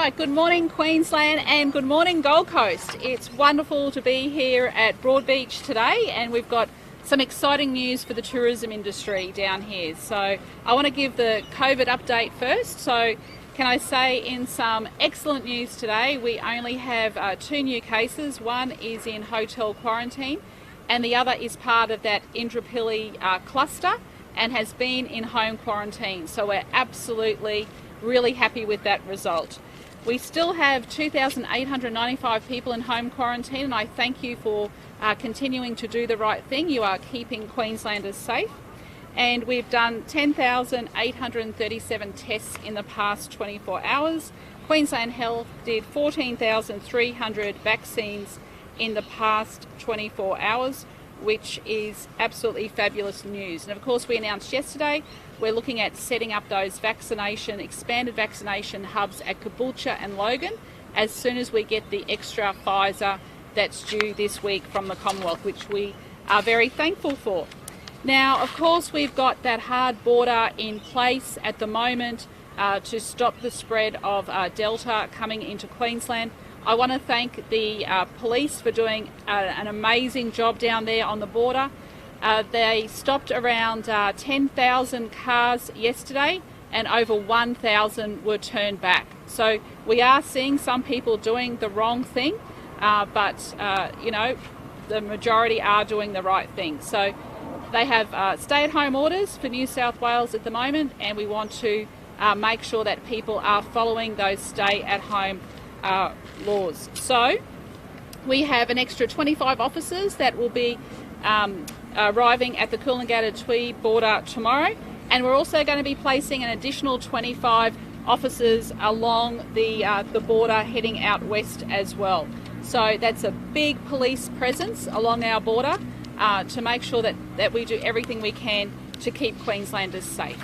right, good morning Queensland and good morning Gold Coast. It's wonderful to be here at Broadbeach today, and we've got some exciting news for the tourism industry down here. So I want to give the COVID update first. So can I say in some excellent news today, we only have 2 new cases. One is in hotel quarantine and the other is part of that Indooroopilly cluster and has been in home quarantine. So we're absolutely really happy with that result. We still have 2,895 people in home quarantine, and I thank you for continuing to do the right thing. You are keeping Queenslanders safe. And we've done 10,837 tests in the past 24 hours. Queensland Health did 14,300 vaccines in the past 24 hours, which is absolutely fabulous news. And of course, we announced yesterday we're looking at setting up those expanded vaccination hubs at Caboolture and Logan as soon as we get the extra Pfizer that's due this week from the Commonwealth, which we are very thankful for. Now, of course, we've got that hard border in place at the moment to stop the spread of Delta coming into Queensland. I want to thank the police for doing an amazing job down there on the border. They stopped around 10,000 cars yesterday and over 1,000 were turned back. So we are seeing some people doing the wrong thing, but you know, the majority are doing the right thing. So they have stay-at-home orders for New South Wales at the moment, and we want to make sure that people are following those stay-at-home laws. So we have an extra 25 officers that will be arriving at the Coolangatta-Tweed border tomorrow, and we're also going to be placing an additional 25 officers along the border heading out west as well. So that's a big police presence along our border to make sure that we do everything we can to keep Queenslanders safe.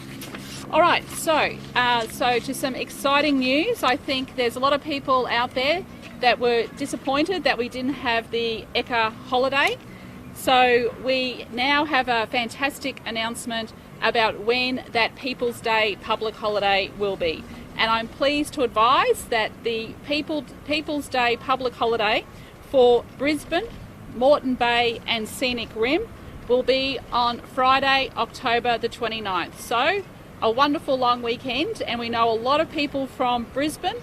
All right, so to some exciting news. I think there's a lot of people out there that were disappointed that we didn't have the Ekka holiday. So we now have a fantastic announcement about when that People's Day public holiday will be. And I'm pleased to advise that the People's Day public holiday for Brisbane, Moreton Bay and Scenic Rim will be on Friday, October the 29th. So a wonderful long weekend, and we know a lot of people from Brisbane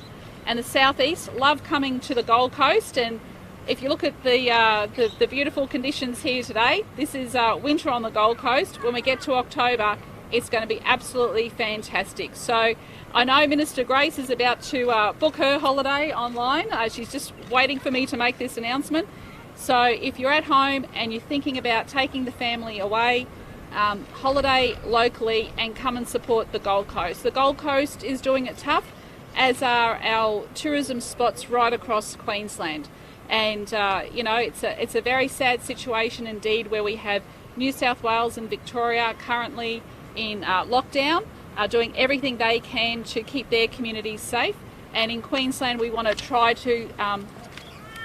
and the southeast love coming to the Gold Coast. And if you look at the beautiful conditions here today, this is winter on the Gold Coast. When we get to October, it's going to be absolutely fantastic. So I know Minister Grace is about to book her holiday online. She's just waiting for me to make this announcement. So if you're at home and you're thinking about taking the family away, holiday locally and come and support the Gold Coast. The Gold Coast is doing it tough, as are our tourism spots right across Queensland. And you know, it's a very sad situation indeed, where we have New South Wales and Victoria currently in lockdown, doing everything they can to keep their communities safe. And in Queensland, we want to try to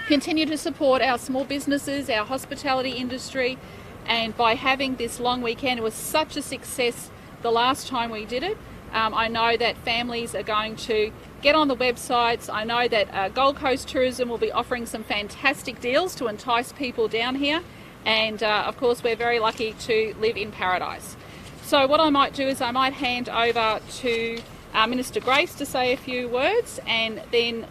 continue to support our small businesses, our hospitality industry. And by having this long weekend, it was such a success the last time we did it. I know that families are going to get on the websites. I know that Gold Coast Tourism will be offering some fantastic deals to entice people down here. And of course, we're very lucky to live in paradise. So what I might do is I might hand over to Minister Grace to say a few words, and then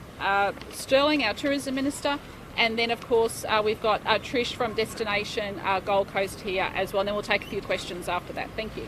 Sterling, our Tourism Minister, and then of course we've got Trish from Destination Gold Coast here as well, and then we'll take a few questions after that. Thank you.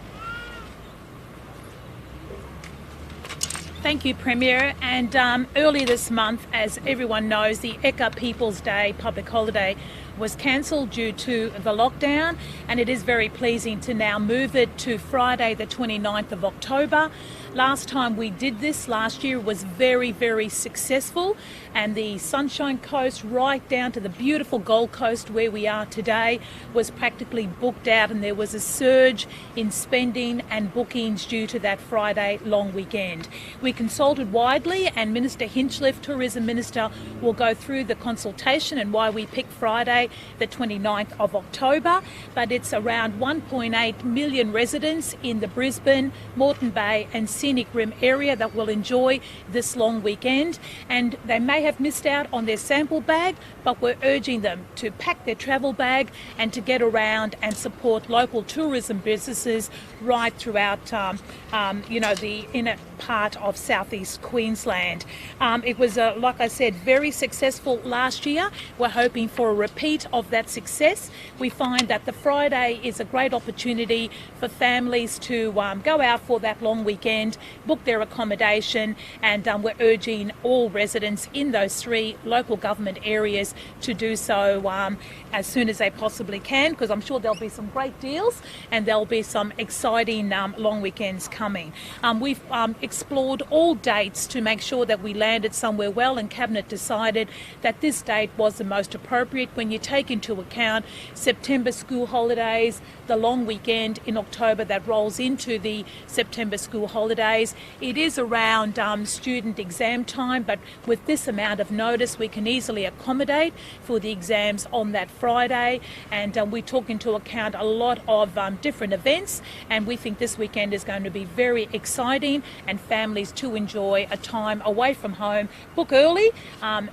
Thank you, Premier. And earlier this month, as everyone knows, the Ekka People's Day public holiday was cancelled due to the lockdown, and it is very pleasing to now move it to Friday the 29th of October. Last time we did this last year was very, very successful, and the Sunshine Coast right down to the beautiful Gold Coast where we are today was practically booked out, and there was a surge in spending and bookings due to that Friday long weekend. We consulted widely, and Minister Hinchliffe, Tourism Minister, will go through the consultation and why we picked Friday. Friday, the 29th of October, but it's around 1.8 million residents in the Brisbane, Moreton Bay and Scenic Rim area that will enjoy this long weekend, and they may have missed out on their sample bag, but we're urging them to pack their travel bag and to get around and support local tourism businesses right throughout the inner part of southeast Queensland. It was, like I said, very successful last year. We're hoping for a repeat of that success. We find that the Friday is a great opportunity for families to go out for that long weekend, book their accommodation, and we're urging all residents in those three local government areas to do so as soon as they possibly can, because I'm sure there'll be some great deals and there'll be some exciting long weekends coming. We've explored all dates to make sure that we landed somewhere well, and Cabinet decided that this date was the most appropriate when you take into account September school holidays, the long weekend in October that rolls into the September school holidays. It is around student exam time, but with this amount of notice we can easily accommodate for the exams on that Friday, and we took into account a lot of different events, and we think this weekend is going to be very exciting and families to enjoy a time away from home. Book early,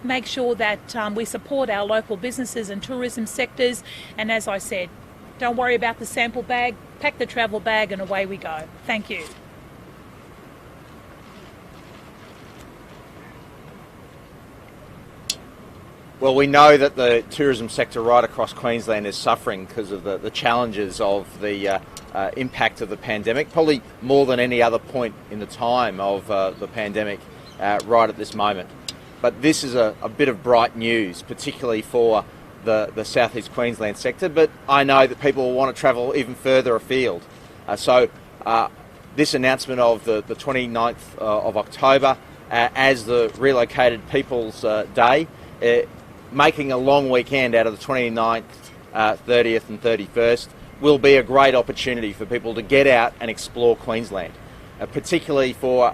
make sure that we support our local businesses and tourism sectors, and as I said, don't worry about the sample bag, pack the travel bag and away we go. Thank you. Well, we know that the tourism sector right across Queensland is suffering because of the challenges of the impact of the pandemic, probably more than any other point in the time of the pandemic right at this moment. But this is a bit of bright news, particularly for the southeast Queensland sector, but I know that people will want to travel even further afield. So this announcement of the 29th of October as the Relocated People's Day, making a long weekend out of the 29th, 30th and 31st will be a great opportunity for people to get out and explore Queensland, particularly for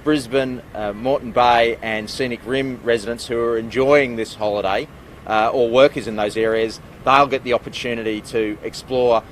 Brisbane, Moreton Bay and Scenic Rim residents who are enjoying this holiday, or workers in those areas. They'll get the opportunity to explore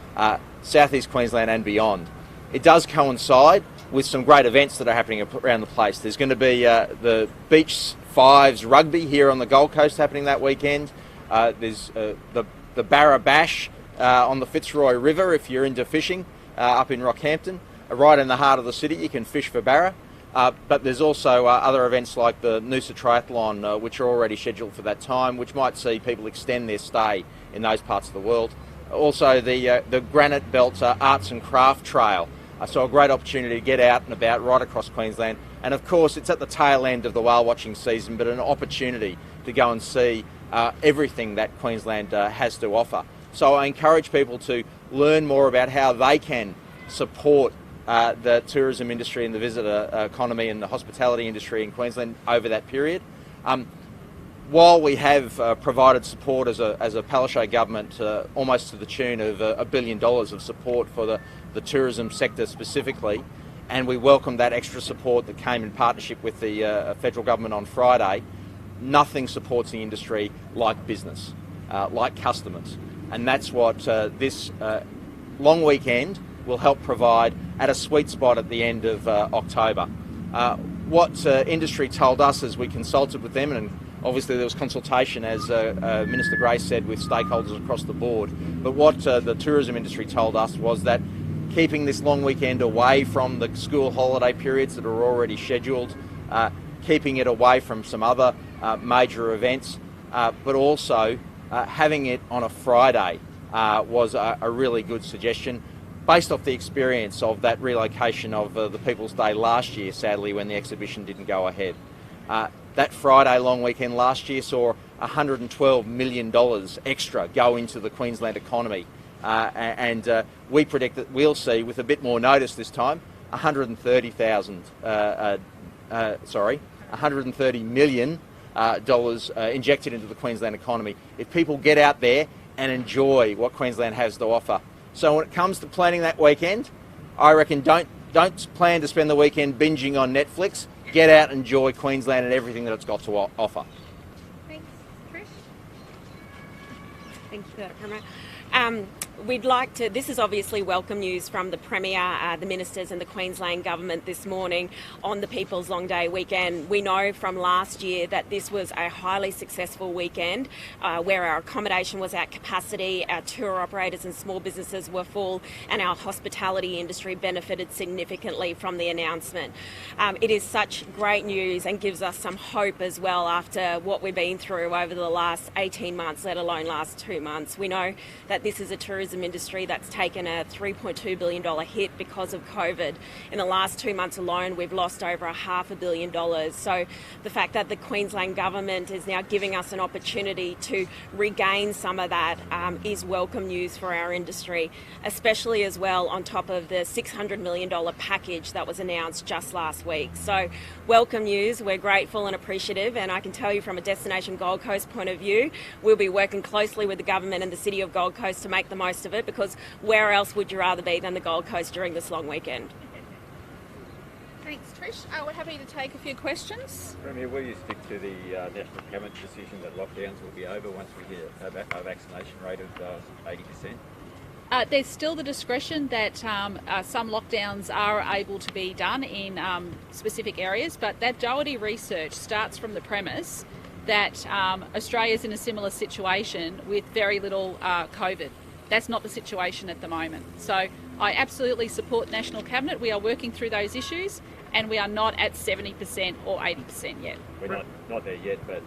southeast Queensland and beyond. It does coincide with some great events that are happening around the place. There's going to be the Beach Fives rugby here on the Gold Coast happening that weekend. There's the Barra Bash on the Fitzroy River if you're into fishing up in Rockhampton. Right in the heart of the city you can fish for barra. But there's also other events like the Noosa Triathlon, which are already scheduled for that time, which might see people extend their stay in those parts of the world. Also the Granite Belt Arts and Craft Trail. So a great opportunity to get out and about right across Queensland. And of course it's at the tail end of the whale watching season, but an opportunity to go and see everything that Queensland has to offer. So I encourage people to learn more about how they can support the tourism industry and the visitor economy and the hospitality industry in Queensland over that period. While we have provided support as a Palaszczuk government, almost to the tune of $1 billion of support for the tourism sector specifically, and we welcome that extra support that came in partnership with the federal government on Friday, nothing supports the industry like business, like customers. And that's what this long weekend will help provide at a sweet spot at the end of October. What industry told us as we consulted with them, and obviously there was consultation, as Minister Grace said, with stakeholders across the board, but what the tourism industry told us was that keeping this long weekend away from the school holiday periods that are already scheduled, keeping it away from some other major events, but also having it on a Friday was a really good suggestion, based off the experience of that relocation of the People's Day last year, sadly, when the exhibition didn't go ahead. That Friday long weekend last year saw $112 million extra go into the Queensland economy, and we predict that we'll see, with a bit more notice this time, $130 million injected into the Queensland economy if people get out there and enjoy what Queensland has to offer. So when it comes to planning that weekend, I reckon don't plan to spend the weekend binging on Netflix. Get out and enjoy Queensland and everything that it's got to offer. Thanks, Trish. Thank you for that, Premier. This is obviously welcome news from the Premier, the ministers and the Queensland Government this morning on the People's Long Day weekend. We know from last year that this was a highly successful weekend where our accommodation was at capacity, our tour operators and small businesses were full, and our hospitality industry benefited significantly from the announcement. It is such great news and gives us some hope as well after what we've been through over the last 18 months, let alone last 2 months. We know that this is a tourism industry that's taken a $3.2 billion hit because of COVID. In the last 2 months alone, we've lost over $500 million. So the fact that the Queensland Government is now giving us an opportunity to regain some of that is welcome news for our industry, especially as well on top of the $600 million package that was announced just last week. So welcome news. We're grateful and appreciative, and I can tell you from a Destination Gold Coast point of view, we'll be working closely with the government and the City of Gold Coast to make the most of it, because where else would you rather be than the Gold Coast during this long weekend? Thanks, Trish. We're happy to take a few questions. Premier, will you stick to the National Cabinet decision that lockdowns will be over once we get a vaccination rate of 80%? There's still the discretion that some lockdowns are able to be done in specific areas, but that Doherty research starts from the premise that Australia's in a similar situation with very little COVID. That's not the situation at the moment. So I absolutely support National Cabinet. We are working through those issues, and we are not at 70% or 80% yet. We're not there yet, but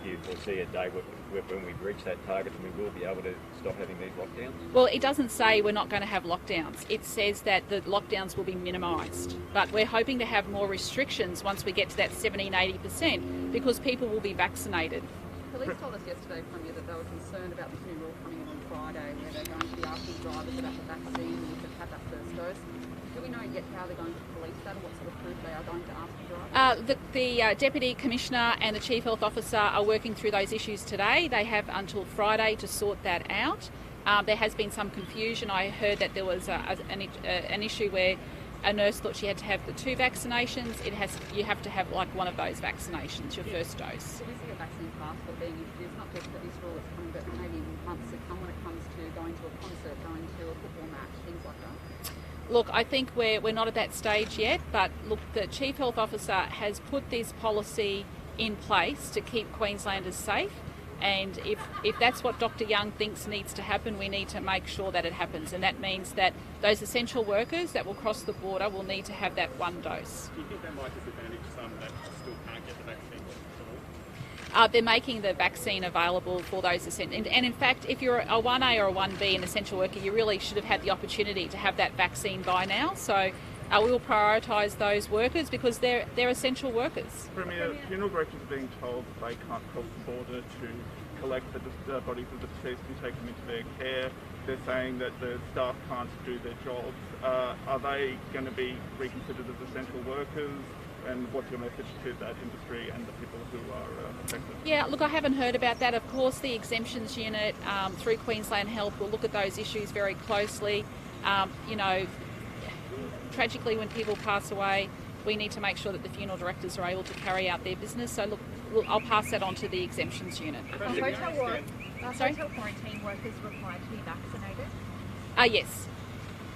you will see a day when we reach that target and we will be able to stop having these lockdowns? Well, it doesn't say we're not going to have lockdowns. It says that the lockdowns will be minimised. But we're hoping to have more restrictions once we get to that 70 and 80% because people will be vaccinated. Police told us yesterday, Premier, that they were concerned about this new rule coming in on Friday where they're going to be asking drivers about the vaccine and if they've had that first dose. Do we know yet how they're going to police that or what sort of proof they are going to ask the drivers? The Deputy Commissioner and the Chief Health Officer are working through those issues today. They have until Friday to sort that out. There has been some confusion. I heard that there was an issue where a nurse thought she had to have the 2 vaccinations. You have to have like one of those vaccinations, your first dose. Do we see a vaccine passport being introduced, not just for this rule that's coming, but maybe months to come when it comes to going to a concert, going to a football match, things like that? Look, I think we're not at that stage yet, but look, the Chief Health Officer has put this policy in place to keep Queenslanders safe, and if that's what Dr Young thinks needs to happen, we need to make sure that it happens, and that means that those essential workers that will cross the border will need to have that 1 dose. Do you think that might disadvantage some that still can't get the vaccine at all? They're making the vaccine available for those essential, and in fact, if you're a 1A or a 1B, an essential worker, you really should have had the opportunity to have that vaccine by now. So we will prioritise those workers because they're essential workers. Premier, funeral directors are being told that they can't cross the border to collect the bodies of the deceased and take them into their care. They're saying that the staff can't do their jobs. Are they going to be reconsidered as essential workers? And what's your message to that industry and the people who are affected? Yeah, look, I haven't heard about that. Of course, the exemptions unit through Queensland Health will look at those issues very closely. Tragically, when people pass away, we need to make sure that the funeral directors are able to carry out their business. So look, I'll pass that on to the exemptions unit. Are hotel quarantine workers required to be vaccinated? Yes.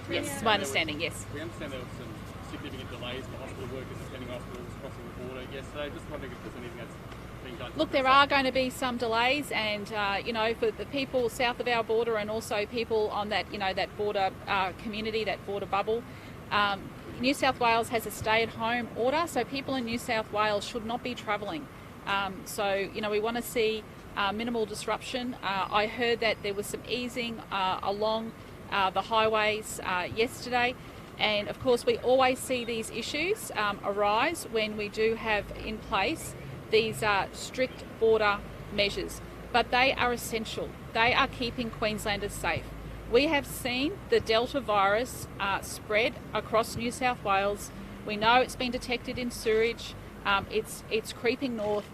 Yes, my understanding, yes. We understand there was some significant delays for hospital workers attending hospitals crossing the border yesterday. Just wondering if there's anything that's being done. Look, there are going to be some delays, and for the people south of our border and also people on that that border community, that border bubble. New South Wales has a stay-at-home order, so people in New South Wales should not be travelling. We want to see minimal disruption. I heard that there was some easing along the highways yesterday, and of course we always see these issues arise when we do have in place these strict border measures, but they are essential. They are keeping Queenslanders safe. We have seen the Delta virus spread across New South Wales. We know it's been detected in sewage. It's creeping north.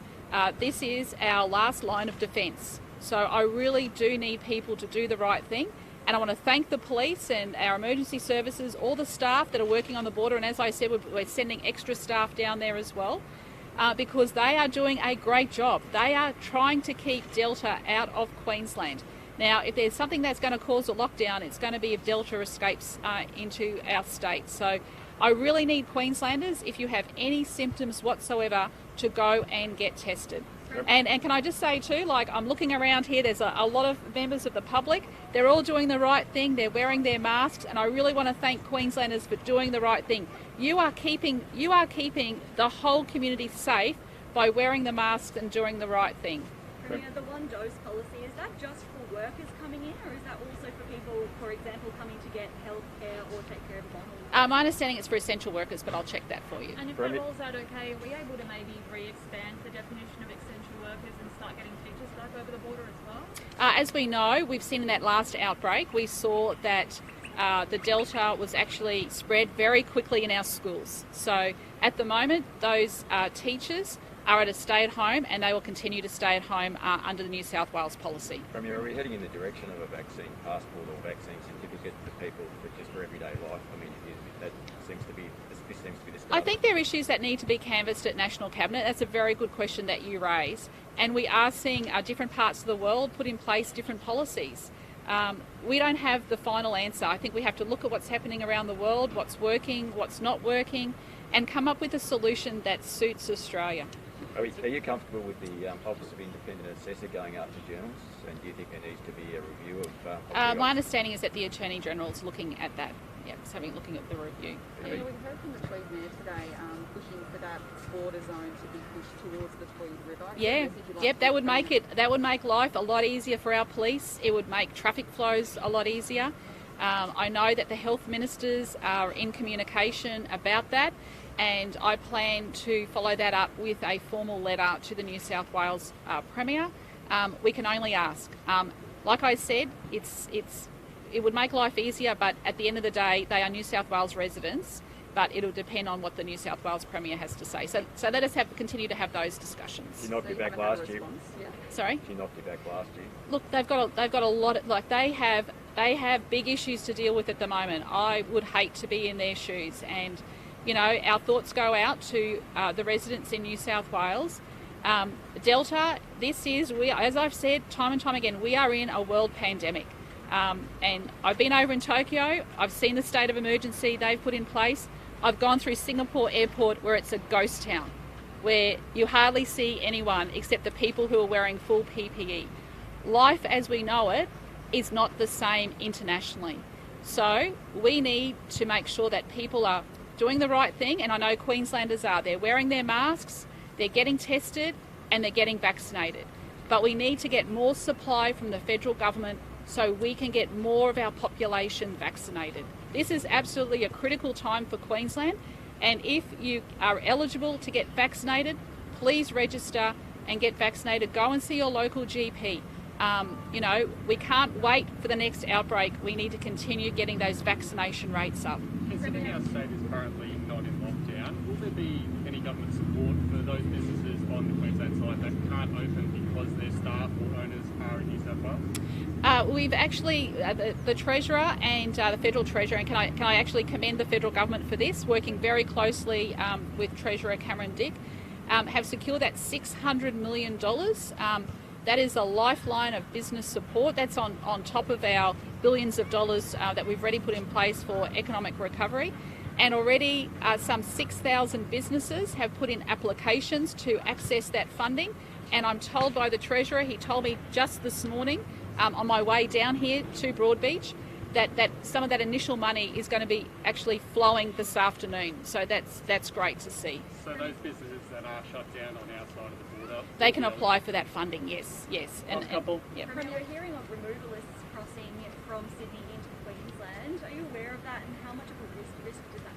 This is our last line of defence. So I really do need people to do the right thing. And I want to thank the police and our emergency services, all the staff that are working on the border. And as I said, we're sending extra staff down there as well because they are doing a great job. They are trying to keep Delta out of Queensland. Now, if there's something that's going to cause a lockdown, it's going to be if Delta escapes into our state. So I really need Queenslanders, if you have any symptoms whatsoever, to go and get tested. And can I just say too, like, I'm looking around here, there's a lot of members of the public. They're all doing the right thing. They're wearing their masks, and I really want to thank Queenslanders for doing the right thing. You are keeping the whole community safe by wearing the masks and doing the right thing. Premier, the one dose policy, is that just for workers coming in, or is that also for people, for example, coming to get health care or take care of a vulnerable? My understanding it's for essential workers, but I'll check that for you. And if that rolls out okay, are we able to maybe re-expand the definition of essential workers and start getting teachers back over the border as well? As we know, we've seen in that last outbreak, we saw that the Delta was actually spread very quickly in our schools. So at the moment, those teachers are at a stay-at-home, and they will continue to stay at home under the New South Wales policy. Premier, are we heading in the direction of a vaccine passport or vaccine certificate for people just for everyday life? I mean, this seems to be the start. I think there are issues that need to be canvassed at National Cabinet. That's a very good question that you raise. And we are seeing different parts of the world put in place different policies. We don't have the final answer. I think we have to look at what's happening around the world, what's working, what's not working, and come up with a solution that suits Australia. Are you comfortable with the Office of Independent Assessor going out to journalists, and do you think there needs to be a review of my understanding is that the Attorney General is looking at that. Yeah, looking at the review. Yeah, we heard from the Tweed Mayor today pushing for that border zone to be pushed towards the Tweed River. Yeah, that would make life a lot easier for our police. It would make traffic flows a lot easier. I know that the health ministers are in communication about that, and I plan to follow that up with a formal letter to the New South Wales Premier. We can only ask. Like I said, it would make life easier, but at the end of the day, they are New South Wales residents, but it'll depend on what the New South Wales Premier has to say. So let us continue to have those discussions. You knocked it back last year. Yeah. Sorry? You knocked it back last year. Look, they've got a lot. They have big issues to deal with at the moment. I would hate to be in their shoes, and our thoughts go out to the residents in New South Wales. Delta, as I've said time and time again, we are in a world pandemic. And I've been over in Tokyo. I've seen the state of emergency they've put in place. I've gone through Singapore airport, where it's a ghost town, where you hardly see anyone except the people who are wearing full PPE. Life as we know it is not the same internationally. So we need to make sure that people are doing the right thing, and I know Queenslanders are. They're wearing their masks, they're getting tested, and they're getting vaccinated. But we need to get more supply from the federal government so we can get more of our population vaccinated. This is absolutely a critical time for Queensland, and if you are eligible to get vaccinated, please register and get vaccinated. Go and see your local GP. We can't wait for the next outbreak. We need to continue getting those vaccination rates up. Considering our state is currently not in lockdown, will there be any government support for those businesses on the Queensland side that can't open because their staff or owners are in New South Wales? We've actually, the Treasurer and the Federal Treasurer, and can I actually commend the Federal Government for this, working very closely with Treasurer Cameron Dick, have secured that $600 million. That is a lifeline of business support. That's on top of our billions of dollars that we've already put in place for economic recovery. And already some 6,000 businesses have put in applications to access that funding. And I'm told by the Treasurer, he told me just this morning on my way down here to Broadbeach, that some of that initial money is going to be actually flowing this afternoon. So that's great to see. So those businesses that are shut down on our side of the border, they can apply for that funding, yes. And couple. Yep. Premier, we're hearing of removalists crossing from Sydney into Queensland. Are you aware of that, and how much of a risk does that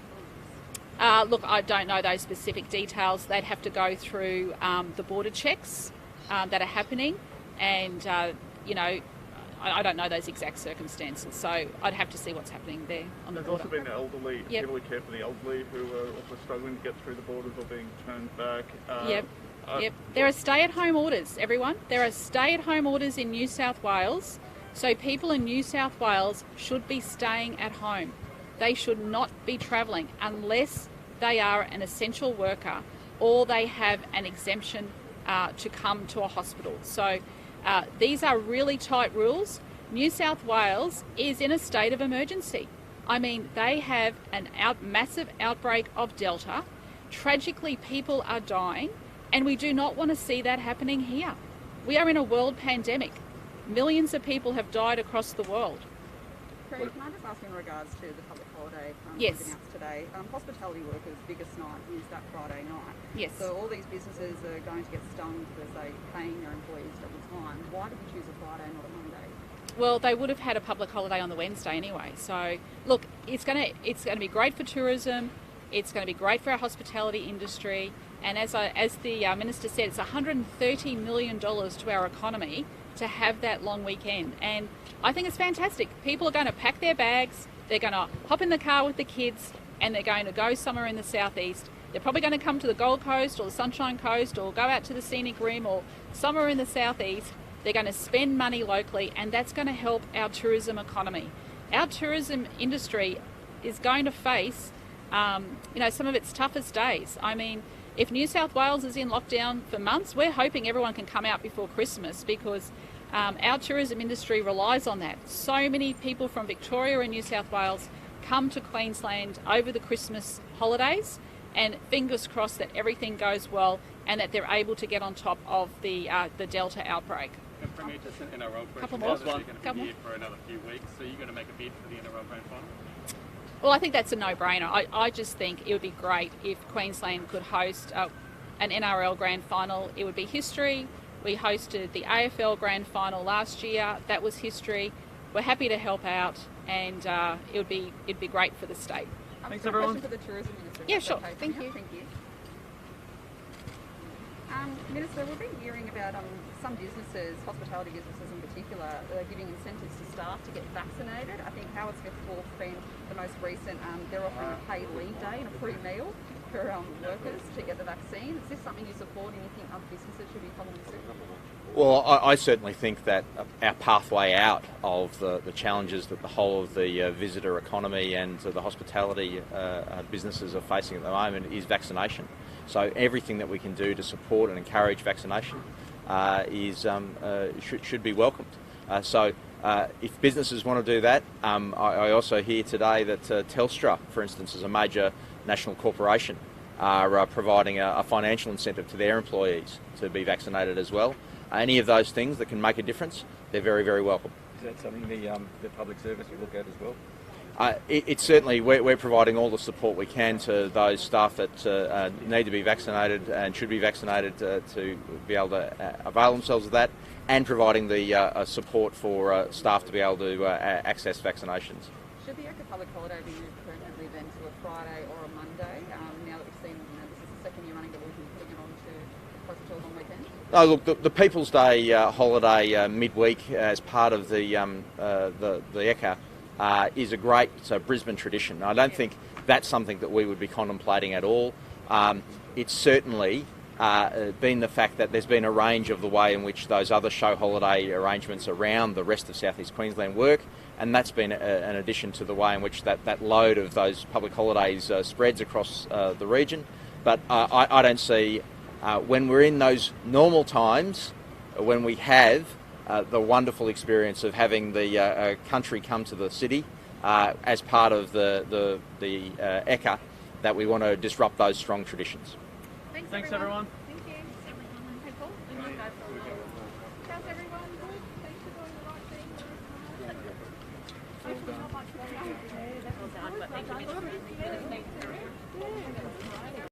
pose? Look, I don't know those specific details. They'd have to go through the border checks that are happening, and I don't know those exact circumstances, so I'd have to see what's happening there on the border. There's also been elderly, heavily care for the elderly who are also struggling to get through the borders or being turned back. Yep. There are stay-at-home orders, everyone. There are stay-at-home orders in New South Wales, so people in New South Wales should be staying at home. They should not be travelling unless they are an essential worker or they have an exemption to come to a hospital. So these are really tight rules, New South Wales is in a state of emergency. I mean, they have massive outbreak of Delta. Tragically, people are dying, and we do not want to see that happening here. We are in a world pandemic. Millions of people have died across the world. Can I just ask in regards to the public holiday Yes. was announced today? Hospitality workers' biggest night is that Friday night. Yes. So all these businesses are going to get stung for, say, paying their employees double time. Why did you choose a Friday, not a Monday? Well, they would have had a public holiday on the Wednesday anyway. So, look, it's going to be great for tourism. It's going to be great for our hospitality industry. And as the Minister said, it's $130 million to our economy to have that long weekend. And I think it's fantastic. People are going to pack their bags, they're going to hop in the car with the kids, and they're going to go somewhere in the southeast. They're probably going to come to the Gold Coast or the Sunshine Coast or go out to the Scenic Rim or somewhere in the southeast. They're going to spend money locally, and that's going to help our tourism economy. Our tourism industry is going to face some of its toughest days. I mean, if New South Wales is in lockdown for months, we're hoping everyone can come out before Christmas because our tourism industry relies on that. So many people from Victoria and New South Wales come to Queensland over the Christmas holidays, and fingers crossed that everything goes well and that they're able to get on top of the Delta outbreak. And Premier, just an NRL question. Couple more. Now that you're going to Couple be here for another few weeks, so you're going to make a bid for the NRL Grand Final? Well, I think that's a no-brainer. I just think it would be great if Queensland could host an NRL Grand Final. It would be history. We hosted the AFL Grand Final last year. That was history. We're happy to help out, and it'd be great for the state. Thanks, everyone. For the tourism minister. Yeah, sure. Okay, Thank you. Thank you. Minister, we've been hearing about some businesses, hospitality businesses in particular, giving incentives to staff to get vaccinated. I think Howard Smith Wharf's been the most recent. They're offering a paid leave day and a free meal for workers to get the vaccine. Is this something you support, and you think other businesses should be following suit? Well, I certainly think that our pathway out of the challenges that the whole of the visitor economy and the hospitality businesses are facing at the moment is vaccination. So everything that we can do to support and encourage vaccination should be welcomed. So if businesses want to do that, I also hear today that Telstra, for instance, is a major national corporation, are providing a financial incentive to their employees to be vaccinated as well. Any of those things that can make a difference, they're very, very welcome. Is that something the public service will look at as well? It's certainly, we're providing all the support we can to those staff that need to be vaccinated and should be vaccinated to be able to avail themselves of that, and providing the support for staff to be able to access vaccinations. Should the Ekka public holiday be moved permanently then to a Friday or a Monday? Now that we've seen, this is the second year running that we've been putting it on to closer to a long weekend. No, look, the People's Day holiday midweek as part of the Ekka is a great Brisbane tradition. I don't think that's something that we would be contemplating at all. It's certainly been the fact that there's been a range of the way in which those other show holiday arrangements around the rest of South East Queensland work, and that's been an addition to the way in which that load of those public holidays spreads across the region. But I don't see, when we're in those normal times, when we have the wonderful experience of having the country come to the city as part of the Ekka, that we want to disrupt those strong traditions. Thanks everyone. Thank you. Hey, Paul. How's everyone? Good. Thanks for doing the right thing. Hopefully not much longer.